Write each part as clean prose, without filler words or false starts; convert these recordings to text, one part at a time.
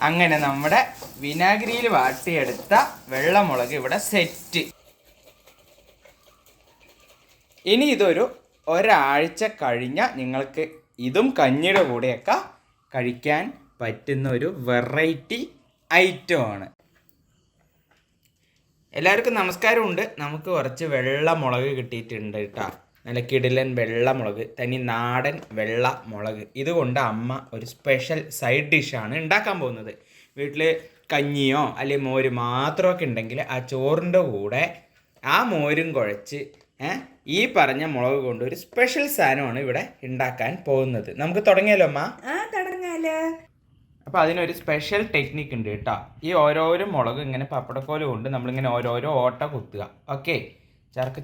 അങ്ങനെ നമ്മുടെ വിനാഗിരിയിൽ വാട്ടിയെടുത്ത വെള്ളമുളക് ഇവിടെ സെറ്റ്. ഇനി ഇതൊരു ഒരാഴ്ച കഴിഞ്ഞാൽ നിങ്ങൾക്ക് ഇതും കഞ്ഞിയുടെ കൂടെയൊക്കെ കഴിക്കാൻ പറ്റുന്ന ഒരു വെറൈറ്റി ഐറ്റമാണ്. എല്ലാവർക്കും നമസ്കാരമുണ്ട്. നമുക്ക് കുറച്ച് വെള്ളമുളക് കിട്ടിയിട്ടുണ്ട് കേട്ടോ. നല്ല കിടിലൻ വെള്ളമുളക്, തനി നാടൻ വെള്ളമുളക്. ഇതുകൊണ്ട് അമ്മ ഒരു സ്പെഷ്യൽ സൈഡ് ഡിഷാണ് ഉണ്ടാക്കാൻ പോകുന്നത്. വീട്ടിൽ കഞ്ഞിയോ അല്ലെങ്കിൽ മോര് മാത്രമൊക്കെ ഉണ്ടെങ്കിൽ ആ ചോറിൻ്റെ കൂടെ ആ മോരും കുഴച്ച് ഈ പറഞ്ഞ മുളക് കൊണ്ട് ഒരു സ്പെഷ്യൽ സാധനമാണ് ഇവിടെ ഉണ്ടാക്കാൻ പോകുന്നത്. നമുക്ക് തുടങ്ങിയാലോ അമ്മ? തുടങ്ങാലോ. അപ്പോൾ അതിനൊരു സ്പെഷ്യൽ ടെക്നിക്ക് ഉണ്ട് കേട്ടോ. ഈ ഓരോരോ മുളക് ഇങ്ങനെ പപ്പടക്കോല് കൊണ്ട് നമ്മളിങ്ങനെ ഓരോരോ ഓട്ട കുത്തുക. ഓക്കെ, ചർക്ക്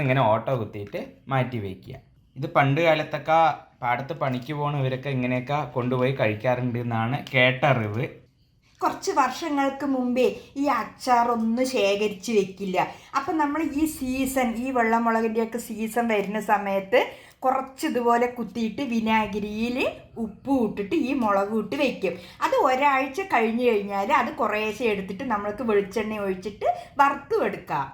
ഇങ്ങനെ ഓട്ട കുത്തിയിട്ട് മാറ്റി വയ്ക്കുക. ഇത് പണ്ട് കാലത്തൊക്കെ പാടത്ത് പണിക്ക് പോകുന്നവരൊക്കെ ഇങ്ങനെയൊക്കെ കൊണ്ടുപോയി കഴിക്കാറുണ്ട് എന്നാണ് കേട്ടറിവ്. കുറച്ച് വർഷങ്ങൾക്ക് മുമ്പേ ഈ അച്ചാറൊന്നും ശേഖരിച്ച് വെക്കില്ല. അപ്പം നമ്മൾ ഈ സീസൺ, ഈ വെള്ളമുളകിൻ്റെയൊക്കെ സീസൺ വരുന്ന സമയത്ത് കുറച്ച് ഇതുപോലെ കുത്തിയിട്ട് വിനാഗിരിയിൽ ഉപ്പ് ഇട്ടിട്ട് ഈ മുളക് ഇട്ട് വെക്കും. അത് ഒരാഴ്ച കഴിഞ്ഞ് കഴിഞ്ഞാൽ അത് കുറേശ്ശെ എടുത്തിട്ട് നമ്മൾക്ക് വെളിച്ചെണ്ണ ഒഴിച്ചിട്ട് വറുത്തും എടുക്കാം.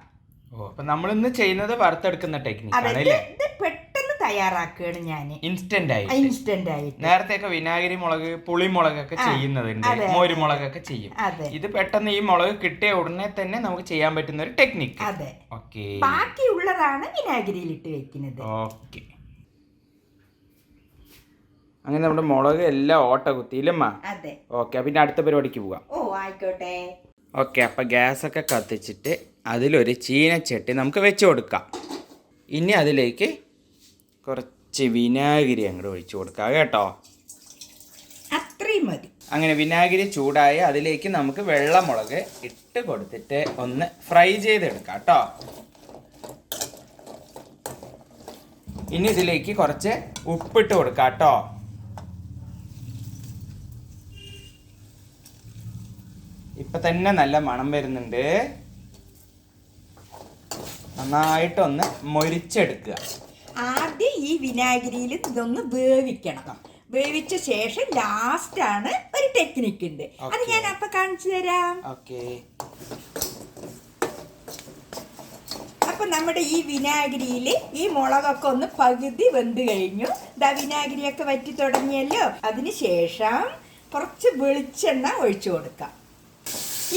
അപ്പൊ നമ്മളിന്ന് ചെയ്യുന്നത് വറുത്തെടുക്കുന്ന ടെക്നിക്കാണ്. ഇത് പെട്ടെന്ന് തയ്യാറാക്കുകയാണ് ഞാൻ, ഇൻസ്റ്റന്റ് ആയിട്ട്. നേരത്തെയൊക്കെ വിനാഗിരി മുളക്, പുളിമുളകൊക്കെ ചെയ്യുന്നതുണ്ട്, മോരുമുളകൊക്കെ ചെയ്യും. ഇത് പെട്ടെന്ന് ഈ മുളക് കിട്ടിയ ഉടനെ തന്നെ നമുക്ക് ചെയ്യാൻ പറ്റുന്ന ഒരു ടെക്നിക്ക്. അതെ, ഓക്കെ. ബാക്കിയുള്ളതാണ് വിനാഗിരിയിലിട്ട് വെക്കുന്നത്. ഓക്കെ, അങ്ങനെ നമ്മുടെ മുളക് എല്ലാം ഓട്ട കുത്തിയില്ലമ്മ? അതെ. ഓക്കെ, പിന്നെ അടുത്ത പരിപാടിക്ക് പോവാം. ഓ ആയിക്കോട്ടെ. ഓക്കെ, അപ്പം ഗ്യാസൊക്കെ കത്തിച്ചിട്ട് അതിലൊരു ചീനച്ചട്ടി നമുക്ക് വെച്ച് കൊടുക്കാം. ഇനി അതിലേക്ക് കുറച്ച് വിനാഗിരി അങ്ങോട്ട് ഒഴിച്ചു കൊടുക്കാം കേട്ടോ. അത്രയും മതി. അങ്ങനെ വിനാഗിരി ചൂടായി അതിലേക്ക് നമുക്ക് വെള്ളമുളക് ഇട്ട് കൊടുത്തിട്ട് ഒന്ന് ഫ്രൈ ചെയ്തെടുക്കാം കേട്ടോ. ഇനി ഇതിലേക്ക് കുറച്ച് ഉപ്പിട്ട് കൊടുക്കാം കേട്ടോ. ഇപ്പം തന്നെ നല്ല മണം വരുന്നുണ്ട്. നന്നായിട്ടൊന്ന് മൊരിച്ചെടുക്കുക. ആദ്യം ഈ വിനാഗിരിയിൽ ഇതൊന്ന് വേവിക്കണം. വേവിച്ച ശേഷം ലാസ്റ്റാണ് ഒരു ടെക്നിക്ക് ഉണ്ട്, അത് ഞാൻ അപ്പം കാണിച്ചു തരാം. ഓക്കെ. അപ്പം നമ്മുടെ ഈ വിനാഗിരിയിൽ ഈ മുളകൊക്കെ ഒന്ന് പകുതി വെന്ത് കഴിഞ്ഞു. വിനാഗിരിയൊക്കെ വറ്റി തുടങ്ങിയല്ലോ. അതിന് ശേഷം കുറച്ച് വെളിച്ചെണ്ണ ഒഴിച്ചു കൊടുക്കാം.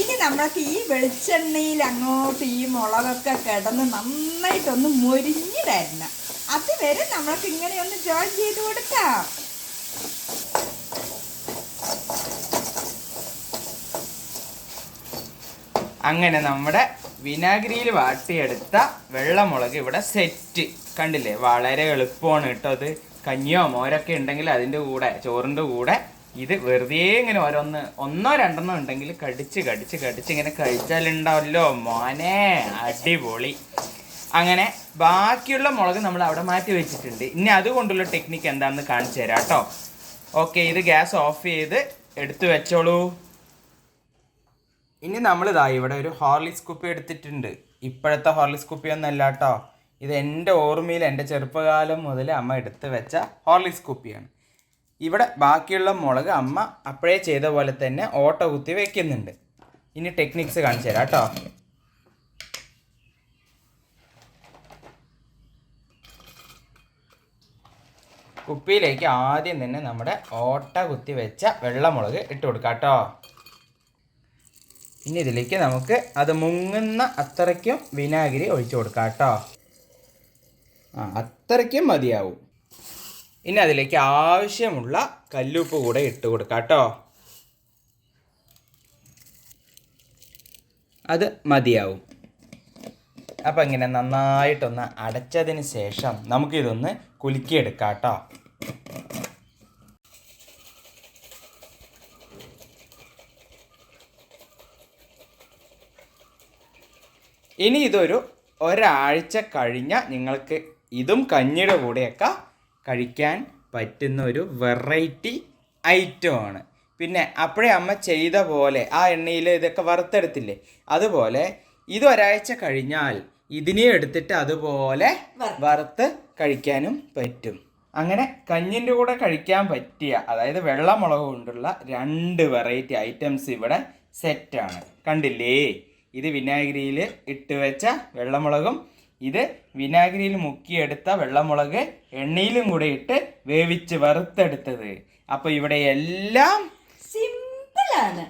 ഇനി നമ്മൾക്ക് ഈ വെളിച്ചെണ്ണയിൽ അങ്ങോട്ട് ഈ മുളകൊക്കെ കിടന്ന് നന്നായിട്ടൊന്ന് മൊരിഞ്ഞ് തരണം. അതുവരെ നമ്മൾക്ക് ഇങ്ങനെ ഒന്ന് ജോയിൻ ചെയ്ത് കൊടുക്കാം. അങ്ങനെ നമ്മുടെ വിനാഗിരിയിൽ വാട്ടിയെടുത്ത വെള്ളമുളക് ഇവിടെ സെറ്റ്. കണ്ടില്ലേ, വളരെ എളുപ്പമാണ് കേട്ടോ. അത് കഞ്ഞിയോ മോരൊക്കെ ഉണ്ടെങ്കിൽ അതിൻ്റെ കൂടെ, ചോറിൻ്റെ കൂടെ ഇത് വെറുതെ ഇങ്ങനെ ഒന്നോ രണ്ടെണ്ണോ ഉണ്ടെങ്കിൽ കടിച്ച് ഇങ്ങനെ കഴിച്ചാലുണ്ടാവല്ലോ മോനെ, അടിപൊളി. അങ്ങനെ ബാക്കിയുള്ള മുളക് നമ്മൾ അവിടെ മാറ്റി വെച്ചിട്ടുണ്ട്. ഇനി അതുകൊണ്ടുള്ള ടെക്നിക്ക് എന്താണെന്ന് കാണിച്ചു തരാം കേട്ടോ. ഓക്കെ, ഇത് ഗ്യാസ് ഓഫ് ചെയ്ത് എടുത്തു വെച്ചോളൂ. ഇനി നമ്മളിതാ ഇവിടെ ഒരു ഹോർലിക്സ് കുപ്പി എടുത്തിട്ടുണ്ട്. ഇപ്പോഴത്തെ ഹോർലിക്സ് കുപ്പിയൊന്നല്ല കേട്ടോ. ഇത് എൻ്റെ ഓർമ്മയിൽ എൻ്റെ ചെറുപ്പകാലം മുതൽ അമ്മ എടുത്ത് വെച്ച ഹോർലിക്സ് കുപ്പിയാണ്. ഇവിടെ ബാക്കിയുള്ള മുളക് അമ്മ അപ്പോഴേ ചെയ്ത പോലെ തന്നെ ഓട്ട കുത്തി വെക്കുന്നുണ്ട്. ഇനി ടെക്നിക്സ് കാണിച്ചു തരാം കേട്ടോ. കുപ്പിയിലേക്ക് ആദ്യം തന്നെ നമ്മുടെ ഓട്ട കുത്തി വെച്ച വെള്ളമുളക് ഇട്ട് കൊടുക്കാം കേട്ടോ. ഇനി ഇതിലേക്ക് നമുക്ക് അത് മുങ്ങുന്ന അത്രയ്ക്കും വിനാഗിരി ഒഴിച്ചു കൊടുക്കാം കേട്ടോ. അത്രയ്ക്കും മതിയാവും. ഇനി അതിലേക്ക് ആവശ്യമുള്ള കല്ലുപ്പ് കൂടെ ഇട്ട് കൊടുക്കാം കേട്ടോ. അത് മതിയാവും. അപ്പം ഇങ്ങനെ നന്നായിട്ടൊന്ന് അടച്ചതിന് ശേഷം നമുക്കിതൊന്ന് കുലുക്കിയെടുക്കാം കേട്ടോ. ഇനി ഇതൊരു ഒരാഴ്ച കഴിഞ്ഞാൽ നിങ്ങൾക്ക് ഇതും കഞ്ഞിയുടെ കൂടെയൊക്കെ കഴിക്കാൻ പറ്റുന്ന ഒരു വെറൈറ്റി ഐറ്റമാണ്. പിന്നെ അപ്പോഴേ അമ്മ ചെയ്ത പോലെ ആ എണ്ണയിൽ ഇതൊക്കെ വറുത്തെടുത്തില്ലേ, അതുപോലെ ഇതൊരാഴ്ച കഴിഞ്ഞാൽ ഇതിനെ എടുത്തിട്ട് അതുപോലെ വറുത്ത് കഴിക്കാനും പറ്റും. അങ്ങനെ കഞ്ഞിൻ്റെ കൂടെ കഴിക്കാൻ പറ്റിയ, അതായത് വെള്ളമുളക് കൊണ്ടുള്ള 2 വെറൈറ്റി ഐറ്റംസ് ഇവിടെ സെറ്റാണ്. കണ്ടില്ലേ? ഇത് വിനാഗിരിയിൽ ഇട്ട് വെച്ച വെള്ളമുളകും ഇത് വിനാഗിരിയിൽ മുക്കിയെടുത്ത വെള്ളമുളക് എണ്ണയിലും കൂടെ ഇട്ട് വേവിച്ച് വറുത്തെടുത്തത്. അപ്പോൾ ഇവിടെ എല്ലാം സിമ്പിളാണ്.